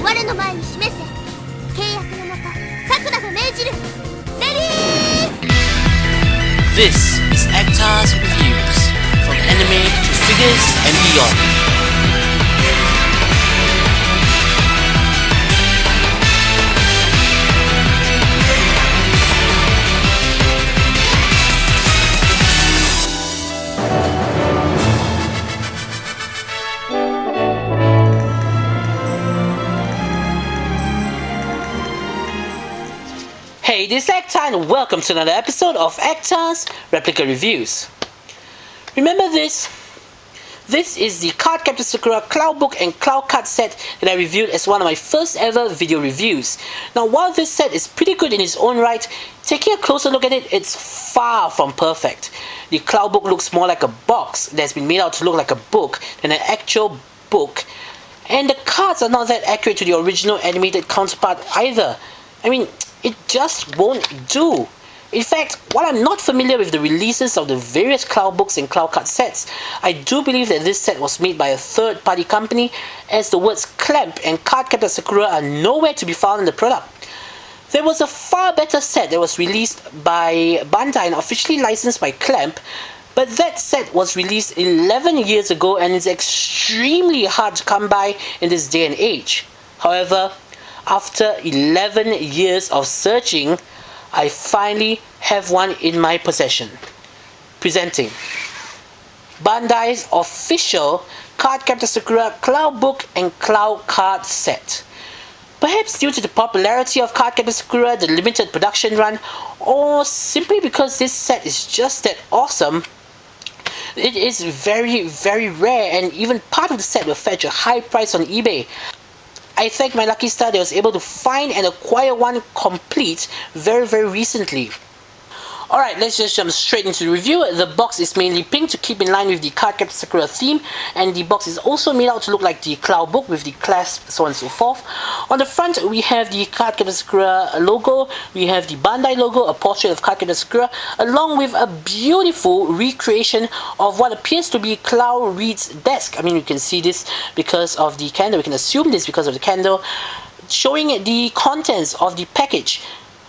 我の前に示せ。契約のもとさくらが命じる。レディー This is Actors Reviews, from anime to figures and beyond. Hey, this is Actor and welcome to another episode of Actors Replica Reviews. Remember this? This is the CardCaptor Sakura Clow book and Clow card set that I reviewed as one of my first ever video reviews. Now, while this set is pretty good in its own right, taking a closer look at it, it's far from perfect. The Clow book looks more like a box that's been made out to look like a book than an actual book. And the cards are not that accurate to the original animated counterpart either. I mean, it just won't do. In fact, while I'm not familiar with the releases of the various Clow books and Clow card sets, I do believe that this set was made by a third-party company, as the words Clamp and CardCaptor Sakura are nowhere to be found in the product. There was a far better set that was released by Bandai and officially licensed by Clamp, but that set was released 11 years ago and is extremely hard to come by in this day and age. However, after 11 years of searching, I finally have one in my possession. Presenting Bandai's official CardCaptor Sakura Clow book and Clow card set. Perhaps due to the popularity of CardCaptor Sakura, the limited production run, or simply because this set is just that awesome, it is very, very rare, and even part of the set will fetch a high price on eBay. I thank my lucky star that I was able to find and acquire one complete very, very recently. Alright, let's just jump straight into the review. The box is mainly pink to keep in line with the CardCaptor Sakura theme, and the box is also made out to look like the Clow book with the clasp, so on and so forth. On the front, we have the CardCaptor Sakura logo, we have the Bandai logo, a portrait of CardCaptor Sakura, along with a beautiful recreation of what appears to be Clow Reed's desk. I mean, you can see this because of the candle, we can assume this because of the candle, showing the contents of the package.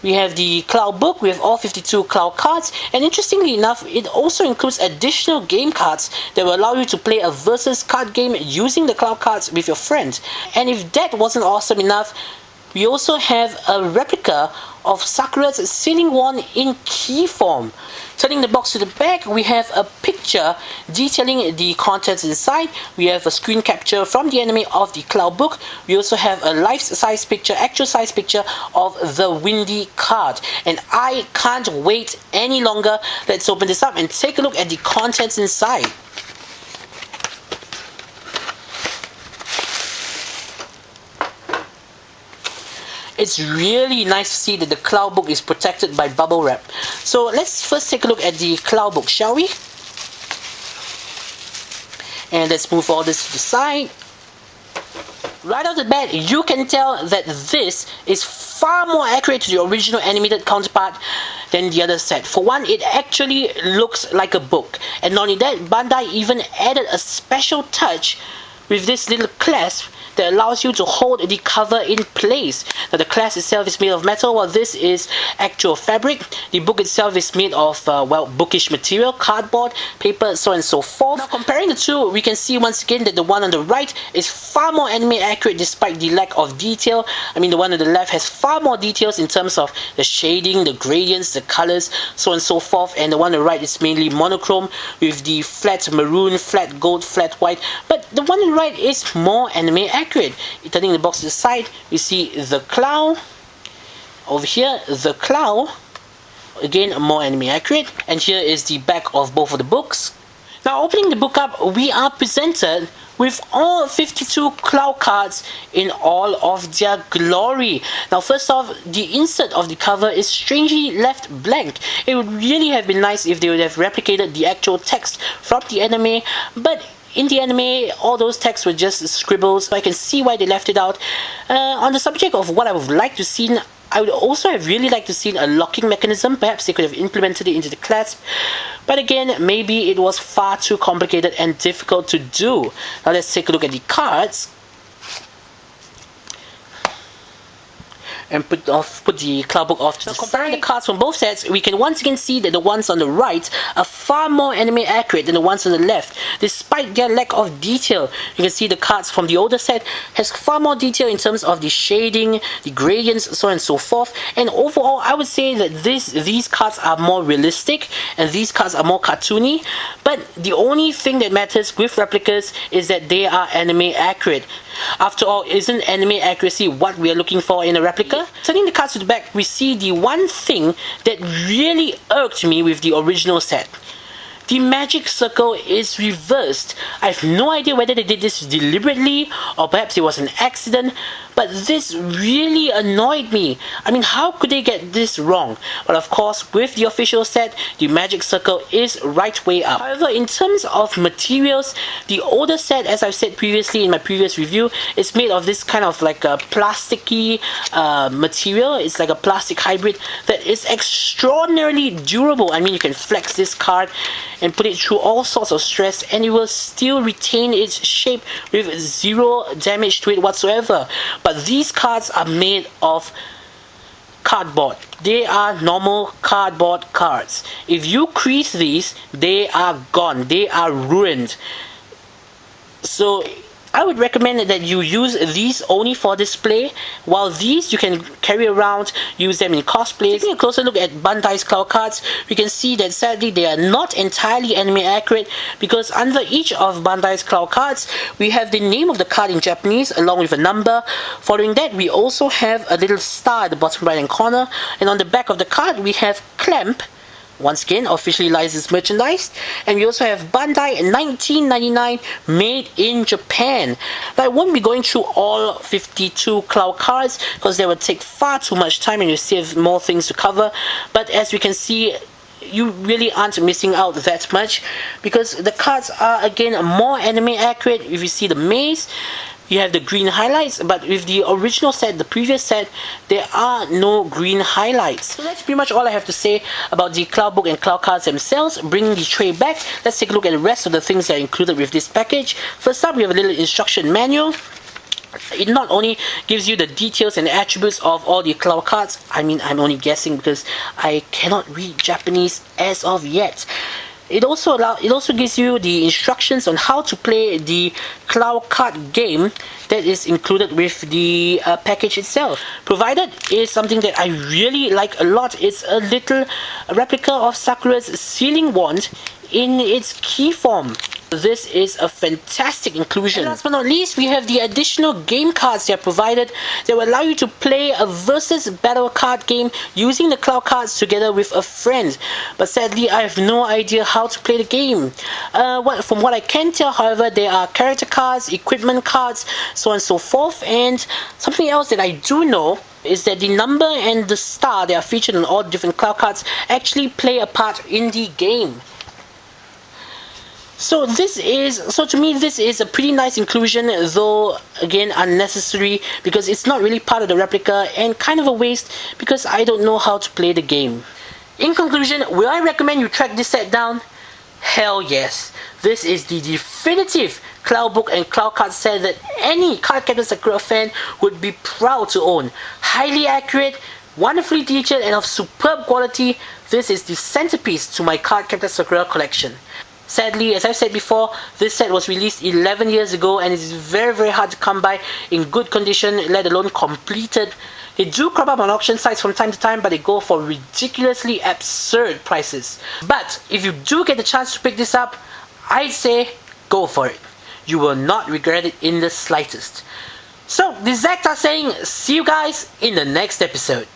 We have the Clow book with all 52 Clow cards, and interestingly enough, it also includes additional game cards that will allow you to play a versus card game using the Clow cards with your friend. And if that wasn't awesome enough, we also have a replica of Sakura's sealing wand in key form. Turning the box to the back, we have a picture detailing the contents inside. We have a screen capture from the anime of the Clow book. We also have a life-size picture, actual size picture of the Windy card. And I can't wait any longer. Let's open this up and take a look at the contents inside. It's really nice to see that the Clow book is protected by bubble wrap. So let's first take a look at the Clow book, shall we? And let's move all this to the side. Right off the bat, you can tell that this is far more accurate to the original animated counterpart than the other set. For one, it actually looks like a book. And not only that, Bandai even added a special touch with this little clasp that allows you to hold the cover in place. Now, the clasp itself is made of metal, while this is actual fabric. The book itself is made of, bookish material, cardboard, paper, so on and so forth. Now, comparing the two, we can see once again that the one on the right is far more anime accurate despite the lack of detail. I mean, the one on the left has far more details in terms of the shading, the gradients, the colors, so on and so forth. And the one on the right is mainly monochrome with the flat maroon, flat gold, flat white. But the one on the right is more anime accurate. Turning the box to the side, we see the Clow. Over here, the Clow. Again, more anime accurate. And here is the back of both of the books. Now, opening the book up, we are presented with all 52 Clow cards in all of their glory. Now, first off, the insert of the cover is strangely left blank. It would really have been nice if they would have replicated the actual text from the anime, but in the anime, all those texts were just scribbles, so I can see why they left it out. On the subject of what I would like to see, I would also have really liked to see a locking mechanism. Perhaps they could have implemented it into the clasp. But again, maybe it was far too complicated and difficult to do. Now let's take a look at the cards. and put the Clow book off to the side. Comparing the cards from both sets, we can once again see that the ones on the right are far more anime accurate than the ones on the left. Despite their lack of detail, you can see the cards from the older set has far more detail in terms of the shading, the gradients, so on and so forth. And overall, I would say that these cards are more realistic and these cards are more cartoony. But the only thing that matters with replicas is that they are anime accurate. After all, isn't anime accuracy what we are looking for in a replica? Turning the cards to the back, we see the one thing that really irked me with the original set. The magic circle is reversed. I have no idea whether they did this deliberately or perhaps it was an accident, but this really annoyed me. I mean, how could they get this wrong? But of course, with the official set, the magic circle is right way up. However, in terms of materials, the older set, as I've said previously in my previous review, is made of this kind of like a plasticky material. It's like a plastic hybrid that is extraordinarily durable. I mean, you can flex this card and put it through all sorts of stress and it will still retain its shape with zero damage to it whatsoever. But these cards are made of cardboard. They are normal cardboard cards. If you crease these, they are gone. They are ruined. So I would recommend that you use these only for display, while these you can carry around, use them in cosplay. Taking a closer look at Bandai's Clow cards, we can see that sadly they are not entirely anime accurate, because under each of Bandai's Clow cards, we have the name of the card in Japanese along with a number. Following that, we also have a little star at the bottom right hand corner, and on the back of the card we have Clamp, once again officially licensed merchandise, and we also have Bandai 1999 made in Japan. But I won't be going through all 52 Clow cards because that would take far too much time and you still have more things to cover. But as we can see, you really aren't missing out that much because the cards are again more anime accurate. If you see the maze, you have the green highlights, but with the original set, the previous set, there are no green highlights. So that's pretty much all I have to say about the Clow book and Clow cards themselves. Bringing the tray back, let's take a look at the rest of the things that are included with this package. First up, we have a little instruction manual. It not only gives you the details and attributes of all the Clow cards. I mean, I'm only guessing because I cannot read Japanese as of yet. It also gives you the instructions on how to play the Clow card game that is included with the package itself. Provided is something that I really like a lot. It's a little replica of Sakura's sealing wand in its key form. This is a fantastic inclusion. And last but not least, we have the additional game cards that are provided that will allow you to play a versus battle card game using the Clow cards together with a friend. But sadly, I have no idea how to play the game. From what I can tell, however, there are character cards, equipment cards, so on and so forth. And something else that I do know is that the number and the star that are featured on all different Clow cards actually play a part in the game. So to me this is a pretty nice inclusion, though again unnecessary because it's not really part of the replica and kind of a waste because I don't know how to play the game. In conclusion, will I recommend you track this set down? Hell yes. This is the definitive Clow book and Clow card set that any CardCaptor Sakura fan would be proud to own. Highly accurate, wonderfully detailed and of superb quality, this is the centerpiece to my CardCaptor Sakura collection. Sadly, as I've said before, this set was released 11 years ago and it is very hard to come by in good condition, let alone completed. They do crop up on auction sites from time to time, but they go for ridiculously absurd prices. But if you do get the chance to pick this up, I'd say go for it. You will not regret it in the slightest. So, this is Zach saying, see you guys in the next episode.